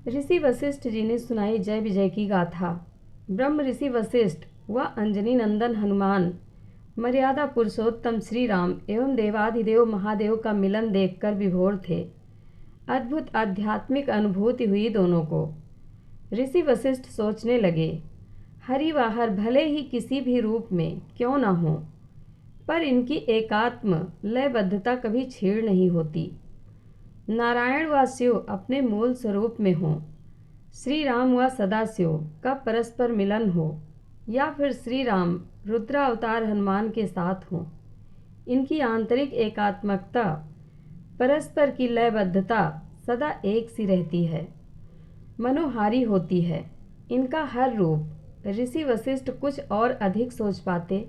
ऋषि वशिष्ठ जी ने सुनाई जय विजय की गाथा। ब्रह्म ऋषि वशिष्ठ व अंजनी नंदन हनुमान, मर्यादा पुरुषोत्तम श्री राम एवं देवाधिदेव महादेव का मिलन देखकर विभोर थे। अद्भुत आध्यात्मिक अनुभूति हुई दोनों को। ऋषि वशिष्ठ सोचने लगे, हरिवाहर भले ही किसी भी रूप में क्यों न हो, पर इनकी एकात्म लयबद्धता कभी छीड़ नहीं होती। नारायण व शिव अपने मूल स्वरूप में हो, श्री राम व सदाशिव का परस्पर मिलन हो, या फिर श्री राम रुद्रावतार हनुमान के साथ हो, इनकी आंतरिक एकात्मकता, परस्पर की लयबद्धता सदा एक सी रहती है, मनोहारी होती है। इनका हर रूप ऋषि वशिष्ठ कुछ और अधिक सोच पाते।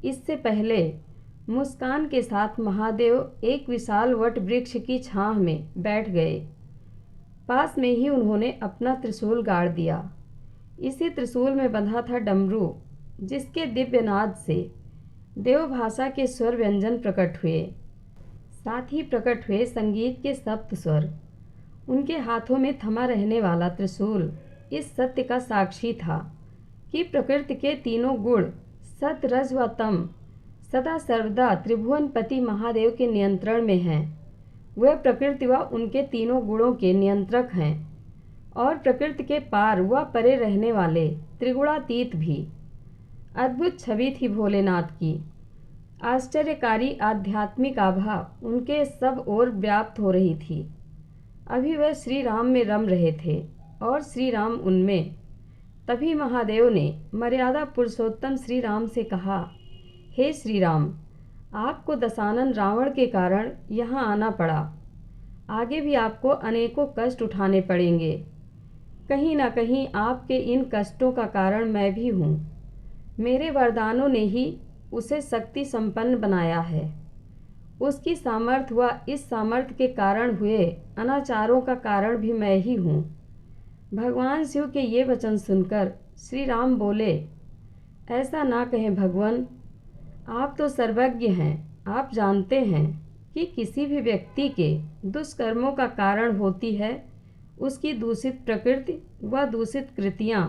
इससे पहले मुस्कान के साथ महादेव एक विशाल वट वृक्ष की छांव में बैठ गए। पास में ही उन्होंने अपना त्रिशूल गाड़ दिया। इसी त्रिशूल में बंधा था डमरू, जिसके दिव्य नाद से देवभाषा के स्वर व्यंजन प्रकट हुए। साथ ही प्रकट हुए संगीत के सप्त स्वर। उनके हाथों में थमा रहने वाला त्रिशूल इस सत्य का साक्षी था कि प्रकृति के तीनों गुण सत रज व तम सदा सर्वदा त्रिभुवनपति महादेव के नियंत्रण में हैं। वह प्रकृति व उनके तीनों गुणों के नियंत्रक हैं और प्रकृति के पार व परे रहने वाले त्रिगुणातीत भी। अद्भुत छवि थी भोलेनाथ की। आश्चर्यकारी आध्यात्मिक आभा उनके सब ओर व्याप्त हो रही थी। अभी वह श्री राम में रम रहे थे और श्री राम उनमें। तभी महादेव ने मर्यादा पुरुषोत्तम श्री राम से कहा, हे श्री राम, आपको दशानन रावण के कारण यहाँ आना पड़ा। आगे भी आपको अनेकों कष्ट उठाने पड़ेंगे। कहीं ना कहीं आपके इन कष्टों का कारण मैं भी हूँ। मेरे वरदानों ने ही उसे शक्ति संपन्न बनाया है। उसकी सामर्थ्य व इस सामर्थ्य के कारण हुए अनाचारों का कारण भी मैं ही हूँ। भगवान शिव के ये वचन सुनकर श्री राम बोले, ऐसा ना कहें भगवान, आप तो सर्वज्ञ हैं। आप जानते हैं कि किसी भी व्यक्ति के दुष्कर्मों का कारण होती है उसकी दूषित प्रकृति व दूषित कृतियाँ।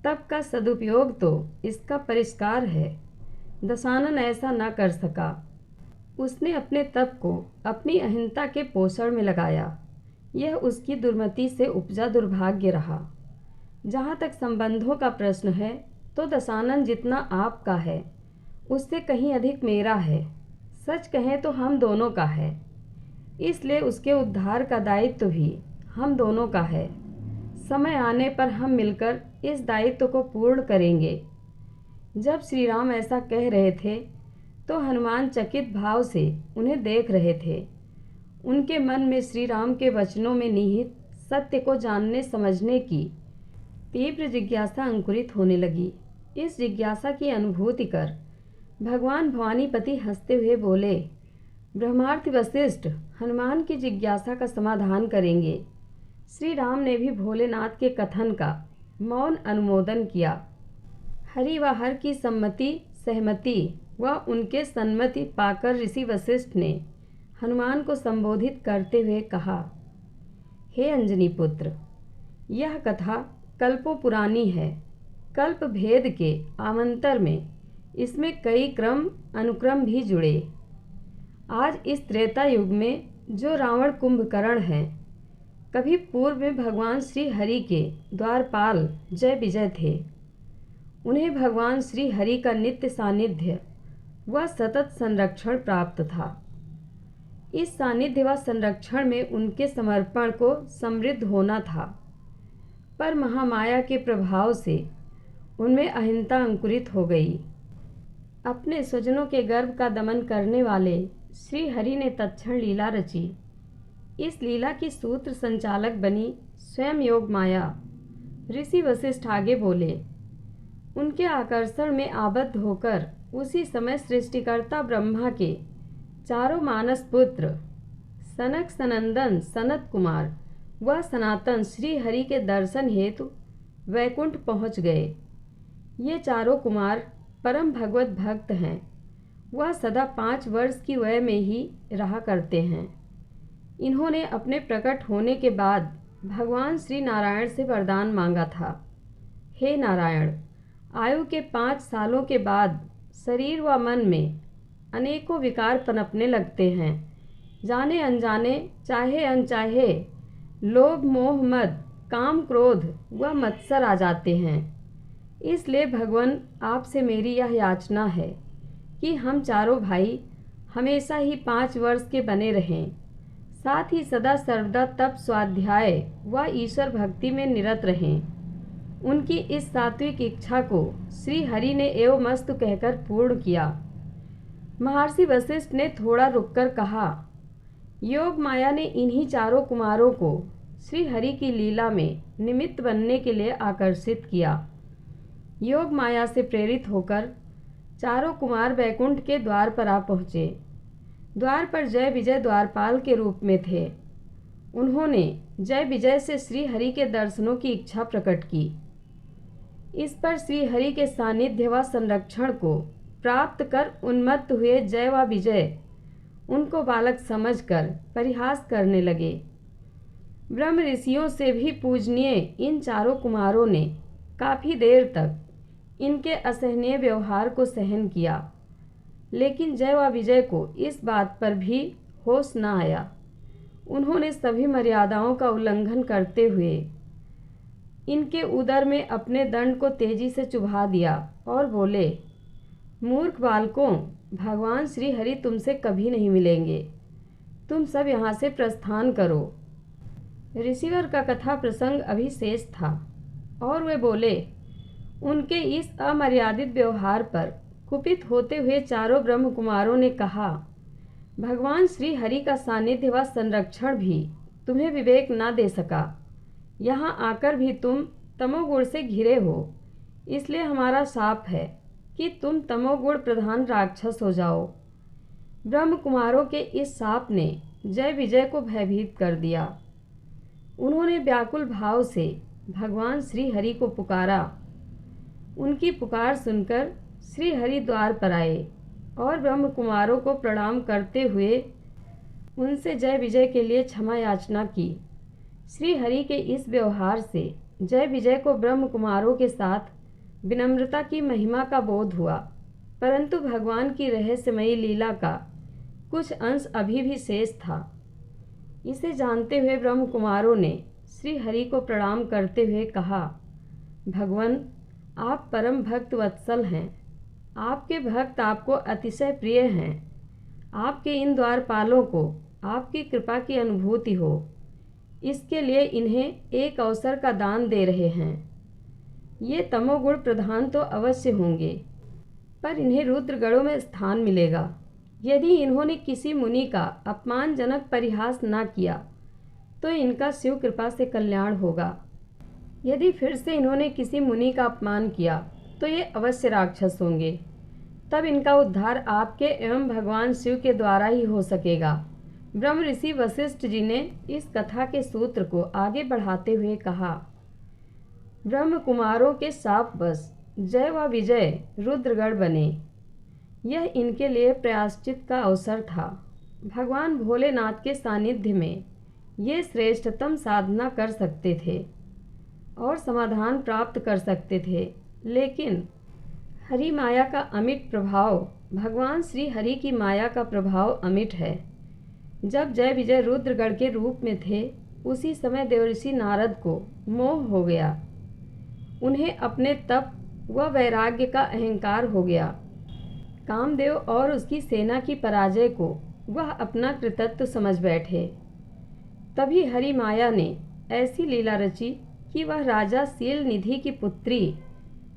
तप का सदुपयोग तो इसका परिष्कार है। दशानन ऐसा ना कर सका। उसने अपने तप को अपनी अहिंसा के पोषण में लगाया। यह उसकी दुर्मति से उपजा दुर्भाग्य रहा। जहाँ तक संबंधों का प्रश्न है तो दशानन जितना आपका है उससे कहीं अधिक मेरा है। सच कहें तो हम दोनों का है। इसलिए उसके उद्धार का दायित्व भी हम दोनों का है। समय आने पर हम मिलकर इस दायित्व को पूर्ण करेंगे। जब श्री राम ऐसा कह रहे थे तो हनुमान चकित भाव से उन्हें देख रहे थे। उनके मन में श्री राम के वचनों में निहित सत्य को जानने समझने की तीव्र जिज्ञासा अंकुरित होने लगी। इस जिज्ञासा की अनुभूति कर भगवान भवानीपति हंसते हुए बोले, ब्रह्मार्थ वशिष्ठ हनुमान की जिज्ञासा का समाधान करेंगे। श्री राम ने भी भोलेनाथ के कथन का मौन अनुमोदन किया। हरि व हर की सम्मति सहमति व उनके सन्मति पाकर ऋषि वशिष्ठ ने हनुमान को संबोधित करते हुए कहा, हे अंजनी पुत्र, यह कथा कल्पों पुरानी है। कल्प भेद के आमंतर में इसमें कई क्रम अनुक्रम भी जुड़े। आज इस त्रेता युग में जो रावण कुंभकर्ण हैं, कभी पूर्व में भगवान श्री हरि के द्वारपाल जय विजय थे। उन्हें भगवान श्री हरि का नित्य सानिध्य व सतत संरक्षण प्राप्त था। इस सानिध्य व संरक्षण में उनके समर्पण को समृद्ध होना था, पर महामाया के प्रभाव से उनमें अहिंसा अंकुरित हो गई। अपने स्वजनों के गर्भ का दमन करने वाले श्री हरि ने तत्क्षण लीला रची। इस लीला की सूत्र संचालक बनी स्वयं योग माया। ऋषि वशिष्ठ आगे बोले, उनके आकर्षण में आबद्ध होकर उसी समय सृष्टिकर्ता ब्रह्मा के चारों मानस पुत्र सनक सनंदन सनत कुमार व सनातन श्री हरि के दर्शन हेतु वैकुंठ पहुँच गए। ये चारों कुमार परम भगवत भक्त हैं। वह सदा 5 वर्ष की वय में ही रहा करते हैं। इन्होंने अपने प्रकट होने के बाद भगवान श्री नारायण से वरदान मांगा था। हे नारायण, आयु के 5 सालों के बाद शरीर व मन में अनेकों विकार पनपने लगते हैं। जाने अनजाने, चाहे अनचाहे, लोभ मोह मद काम क्रोध व मत्सर आ जाते हैं। इसलिए भगवान, आपसे मेरी यह याचना है कि हम चारों भाई हमेशा ही 5 वर्ष के बने रहें, साथ ही सदा सर्वदा तप स्वाध्याय व ईश्वर भक्ति में निरत रहें। उनकी इस सात्विक इच्छा को श्री हरि ने एवं मस्तु कहकर पूर्ण किया। महर्षि वशिष्ठ ने थोड़ा रुककर कहा, योग माया ने इन्हीं चारों कुमारों को श्री हरि की लीला में निमित्त बनने के लिए आकर्षित किया। योग माया से प्रेरित होकर चारों कुमार वैकुंठ के द्वार पर आ पहुँचे। द्वार पर जय विजय द्वारपाल के रूप में थे। उन्होंने जय विजय से श्री हरि के दर्शनों की इच्छा प्रकट की। इस पर श्री हरि के सानिध्य व संरक्षण को प्राप्त कर उन्मत्त हुए जय व विजय उनको बालक समझकर परिहास करने लगे। ब्रह्म ऋषियों से भी पूजनीय इन चारों कुमारों ने काफ़ी देर तक इनके असहनीय व्यवहार को सहन किया, लेकिन जय व विजय को इस बात पर भी होश न आया। उन्होंने सभी मर्यादाओं का उल्लंघन करते हुए इनके उदर में अपने दंड को तेजी से चुभा दिया और बोले, मूर्ख बालकों, भगवान श्री हरि तुमसे कभी नहीं मिलेंगे। तुम सब यहाँ से प्रस्थान करो। ऋषिवर का कथा प्रसंग अभी शेष था और वे बोले, उनके इस अमर्यादित व्यवहार पर कुपित होते हुए चारों ब्रह्म कुमारों ने कहा, भगवान श्री हरि का सानिध्य व संरक्षण भी तुम्हें विवेक न दे सका। यहाँ आकर भी तुम तमोगुण से घिरे हो, इसलिए हमारा शाप है कि तुम तमोगुण प्रधान राक्षस हो जाओ। ब्रह्म कुमारों के इस शाप ने जय विजय को भयभीत कर दिया। उन्होंने व्याकुल भाव से भगवान श्री हरि को पुकारा। उनकी पुकार सुनकर श्री हरि द्वार पर आए और ब्रह्म कुमारों को प्रणाम करते हुए उनसे जय विजय के लिए क्षमा याचना की। श्री हरि के इस व्यवहार से जय विजय को ब्रह्म कुमारों के साथ विनम्रता की महिमा का बोध हुआ, परंतु भगवान की रहस्यमयी लीला का कुछ अंश अभी भी शेष था। इसे जानते हुए ब्रह्म कुमारों ने श्री हरि को प्रणाम करते हुए कहा, भगवान, आप परम भक्त वत्सल हैं। आपके भक्त आपको अतिशय प्रिय हैं। आपके इन द्वारपालों को आपकी कृपा की अनुभूति हो, इसके लिए इन्हें एक अवसर का दान दे रहे हैं। ये तमोगुण प्रधान तो अवश्य होंगे, पर इन्हें रुद्रगढ़ों में स्थान मिलेगा। यदि इन्होंने किसी मुनि का अपमानजनक परिहास न किया तो इनका शिव कृपा से कल्याण होगा। यदि फिर से इन्होंने किसी मुनि का अपमान किया तो ये अवश्य राक्षस होंगे। तब इनका उद्धार आपके एवं भगवान शिव के द्वारा ही हो सकेगा। ब्रह्म ऋषि वशिष्ठ जी ने इस कथा के सूत्र को आगे बढ़ाते हुए कहा, ब्रह्म कुमारों के शापवश जय व विजय रुद्रगढ़ बने। यह इनके लिए प्रायश्चित का अवसर था। भगवान भोलेनाथ के सानिध्य में ये श्रेष्ठतम साधना कर सकते थे और समाधान प्राप्त कर सकते थे, लेकिन हरि माया का अमिट प्रभाव, भगवान श्री हरि की माया का प्रभाव अमिट है। जब जय विजय रुद्रगढ़ के रूप में थे, उसी समय देवर्षि नारद को मोह हो गया। उन्हें अपने तप व वैराग्य का अहंकार हो गया। कामदेव और उसकी सेना की पराजय को वह अपना कृतित्व समझ बैठे। तभी हरि माया ने ऐसी लीला रची कि वह राजा शील निधि की पुत्री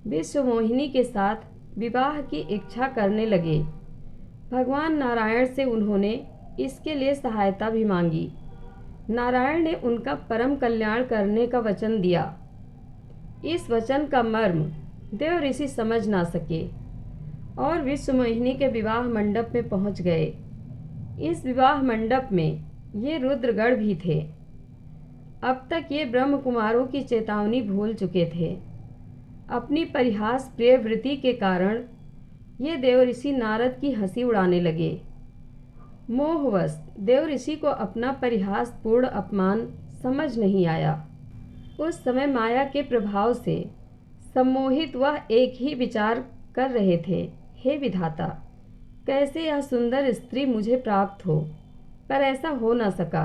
विश्वमोहिनी के साथ विवाह की इच्छा करने लगे। भगवान नारायण से उन्होंने इसके लिए सहायता भी मांगी। नारायण ने उनका परम कल्याण करने का वचन दिया। इस वचन का मर्म देव ऋषि समझ ना सके और विश्वमोहिनी के विवाह मंडप में पहुंच गए। इस विवाह मंडप में ये रुद्रगढ़ भी थे। अब तक ये ब्रह्म कुमारों की चेतावनी भूल चुके थे। अपनी परिहास प्रिय वृत्ति के कारण ये देवऋषि नारद की हंसी उड़ाने लगे। मोहवश देवऋषि को अपना परिहास पूर्ण अपमान समझ नहीं आया। उस समय माया के प्रभाव से सम्मोहित वह एक ही विचार कर रहे थे, हे विधाता, कैसे यह सुंदर स्त्री मुझे प्राप्त हो, पर ऐसा हो न सका।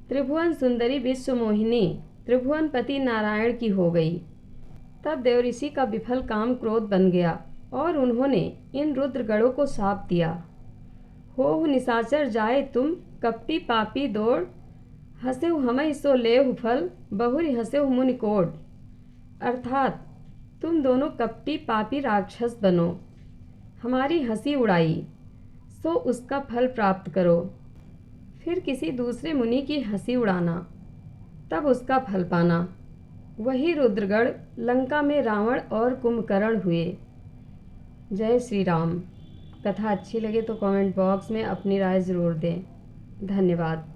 त्रिभुवन सुंदरी विश्व मोहिनी त्रिभुवनपति नारायण की हो गई। तब देवऋषि का विफल काम क्रोध बन गया और उन्होंने इन रुद्रगणों को शाप दिया। हो निशाचर जाए तुम कपटी पापी दौड़, हंसेहु हमई सो लेहु फल बहुरी हंसेहु मुनि कोड। अर्थात तुम दोनों कपटी पापी राक्षस बनो, हमारी हंसी उड़ाई, सो उसका फल प्राप्त करो। फिर किसी दूसरे मुनि की हंसी उड़ाना, तब उसका फल पाना। वही रुद्रगण लंका में रावण और कुंभकर्ण हुए। जय श्री राम। कथा अच्छी लगे तो कमेंट बॉक्स में अपनी राय ज़रूर दें। धन्यवाद।